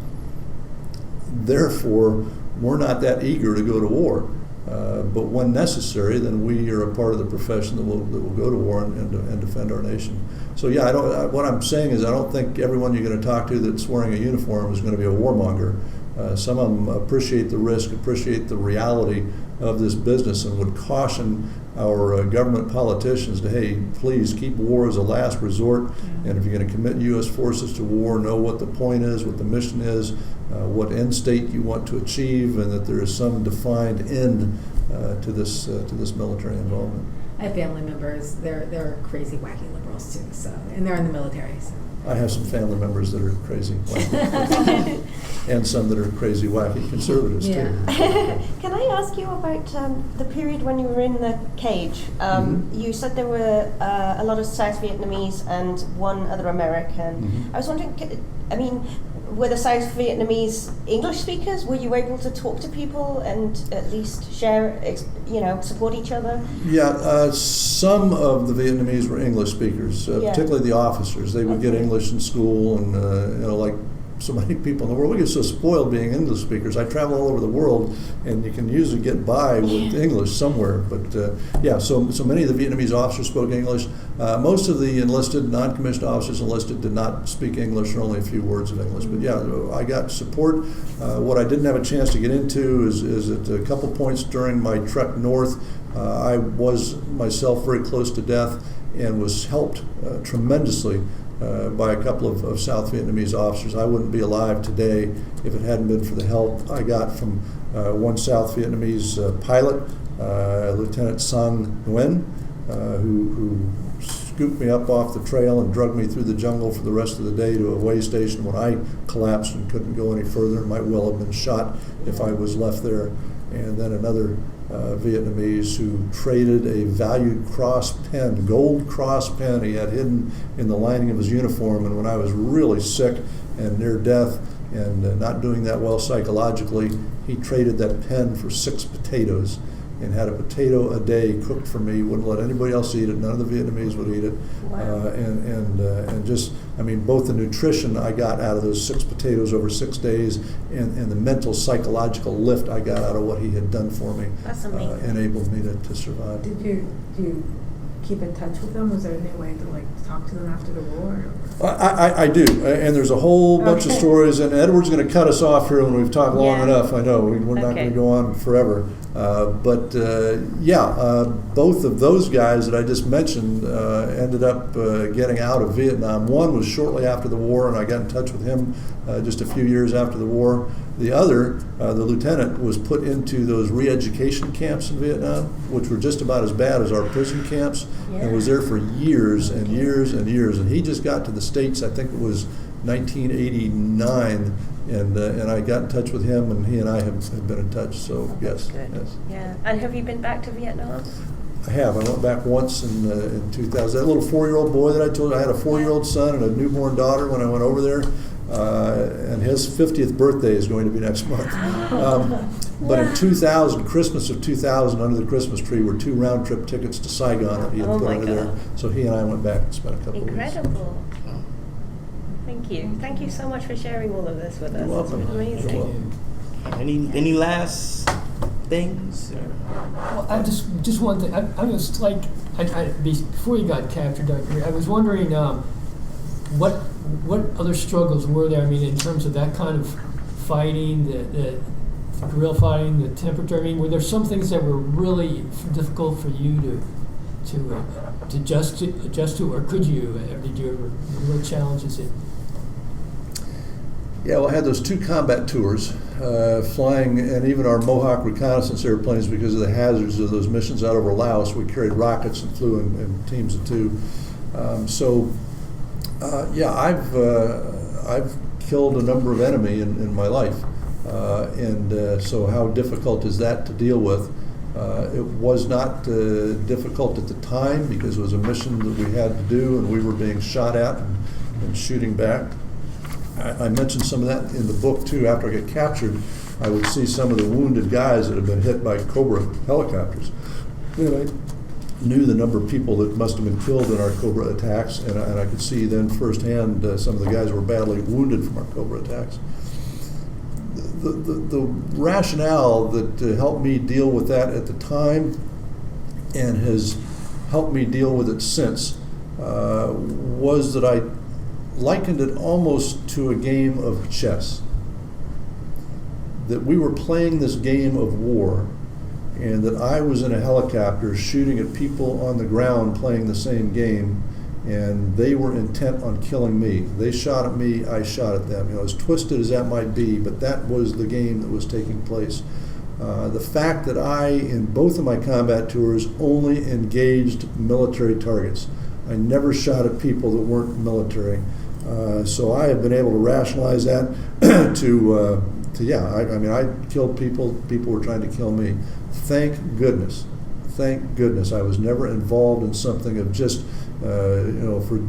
Therefore, we're not that eager to go to war. But when necessary, then we are a part of the profession that will go to war and defend our nation. So what I'm saying is I don't think everyone you're going to talk to that's wearing a uniform is going to be a warmonger. Some of them appreciate the risk, appreciate the reality of this business, and would caution our government politicians to, hey, please keep war as a last resort, and if you're going to commit U.S. forces to war, know what the point is, what the mission is, what end state you want to achieve, and that there is some defined end to this military involvement. I have family members. They're crazy, wacky liberals too. So, and they're in the military. So. I have some family members that are crazy, wacky, and some that are crazy, wacky conservatives too. Can I ask you about the period when you were in the cage? You said there were a lot of South Vietnamese and one other American. I was wondering, were the South Vietnamese English speakers? Were you able to talk to people and at least share, support each other? Yeah, some of the Vietnamese were English speakers, particularly the officers. They would get English in school, and like so many people in the world, we get so spoiled being English speakers. I travel all over the world, and you can usually get by with English somewhere. But so many of the Vietnamese officers spoke English. Most of the enlisted, non-commissioned officers enlisted did not speak English, or only a few words of English. But I got support. What I didn't have a chance to get into is at a couple points during my trek north, I was myself very close to death and was helped tremendously by a couple of South Vietnamese officers. I wouldn't be alive today if it hadn't been for the help I got from one South Vietnamese pilot, Lieutenant Sang Nguyen, who scooped me up off the trail and dragged me through the jungle for the rest of the day to a way station when I collapsed and couldn't go any further and might well have been shot if I was left there. And then another Vietnamese who traded a valued cross pen, gold cross pen he had hidden in the lining of his uniform. And when I was really sick and near death and not doing that well psychologically, he traded that pen for 6 potatoes and had a potato a day cooked for me. Wouldn't let anybody else eat it. None of the Vietnamese would eat it. Wow. And just, both the nutrition I got out of those 6 potatoes over 6 days and the mental, psychological lift I got out of what he had done for me. That's amazing. Enabled me to survive. Do you keep in touch with them? Was there any way to talk to them after the war? I do, and there's a whole bunch of stories, and Edward's going to cut us off here when we've talked long enough. I know we're not going to go on forever, but both of those guys that I just mentioned ended up getting out of Vietnam. One was shortly after the war, and I got in touch with him just a few years after the war. The other, the lieutenant, was put into those re-education camps in Vietnam, which were just about as bad as our prison camps, and was there for years and years and years. And he just got to the States, I think it was 1989, and I got in touch with him, and he and I have been in touch. So yes. Yeah. And have you been back to Vietnam? I have. I went back once in 2000. That little 4-year-old boy that I told you, I had a 4-year-old son and a newborn daughter when I went over there. And his 50th birthday is going to be next month. But in 2000, Christmas of 2000, under the Christmas tree were 2 round-trip tickets to Saigon that he had put under there. So he and I went back and spent a couple of weeks. Incredible. Thank you. Thank you so much for sharing all of this with us. You're welcome. It's been amazing. You're welcome. Any last things? Well, I just one thing. I was like, before you got captured, I was wondering what other struggles were there? In terms of that kind of fighting, the guerrilla fighting, the temperature. Were there some things that were really difficult for you to adjust to, or could you? Did you ever real challenges it? Yeah, well, I had those 2 combat tours, flying, and even our Mohawk reconnaissance airplanes, because of the hazards of those missions out over Laos, we carried rockets and flew in teams of 2. I've killed a number of enemy in my life, so how difficult is that to deal with? It was not difficult at the time because it was a mission that we had to do, and we were being shot at and shooting back. I mentioned some of that in the book too. After I got captured, I would see some of the wounded guys that had been hit by Cobra helicopters. And I knew the number of people that must have been killed in our Cobra attacks, and I could see then firsthand some of the guys were badly wounded from our Cobra attacks. The rationale that helped me deal with that at the time and has helped me deal with it since was that I likened it almost to a game of chess. that we were playing this game of war, and that I was in a helicopter shooting at people on the ground playing the same game, and they were intent on killing me. They shot at me, I shot at them. As twisted as that might be, but that was the game that was taking place. The fact that I, in both of my combat tours, only engaged military targets. I never shot at people that weren't military. So I have been able to rationalize that I killed people were trying to kill me. Thank goodness I was never involved in something of just, for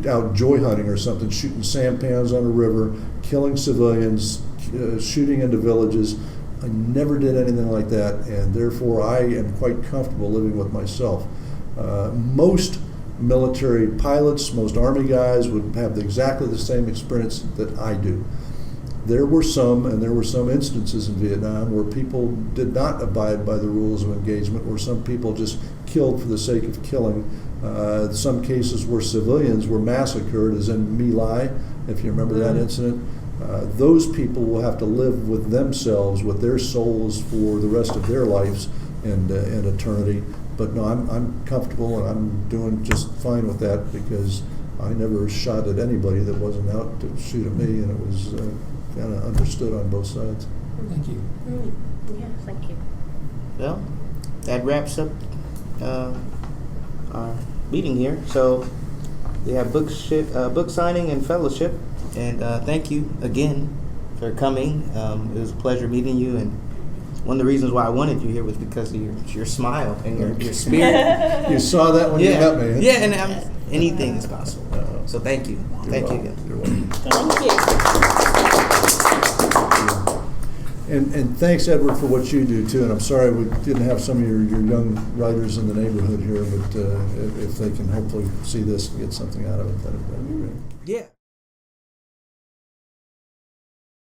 out joy hunting or something, shooting sampans on a river, killing civilians, shooting into villages. I never did anything like that, and therefore I am quite comfortable living with myself. Most military pilots, most Army guys would have exactly the same experience that I do. There were some instances in Vietnam where people did not abide by the rules of engagement, where some people just killed for the sake of killing. Some cases where civilians were massacred, as in My Lai, if you remember that incident. Those people will have to live with themselves, with their souls for the rest of their lives and eternity. But no, I'm comfortable and I'm doing just fine with that, because I never shot at anybody that wasn't out to shoot at me, and it was kind of understood on both sides. Thank you. Yeah, thank you. Well, that wraps up our meeting here. So we have book signing and fellowship, and thank you again for coming. It was a pleasure meeting you, and one of the reasons why I wanted you here was because of your smile and your spirit. You saw that when you met me. Huh? Yeah, and anything is possible. So thank you. Thank you again. You're welcome. Thank you. And thanks, Edward, for what you do too. And I'm sorry we didn't have some of your young writers in the neighborhood here, but if they can hopefully see this and get something out of it, that'd be great. Yeah.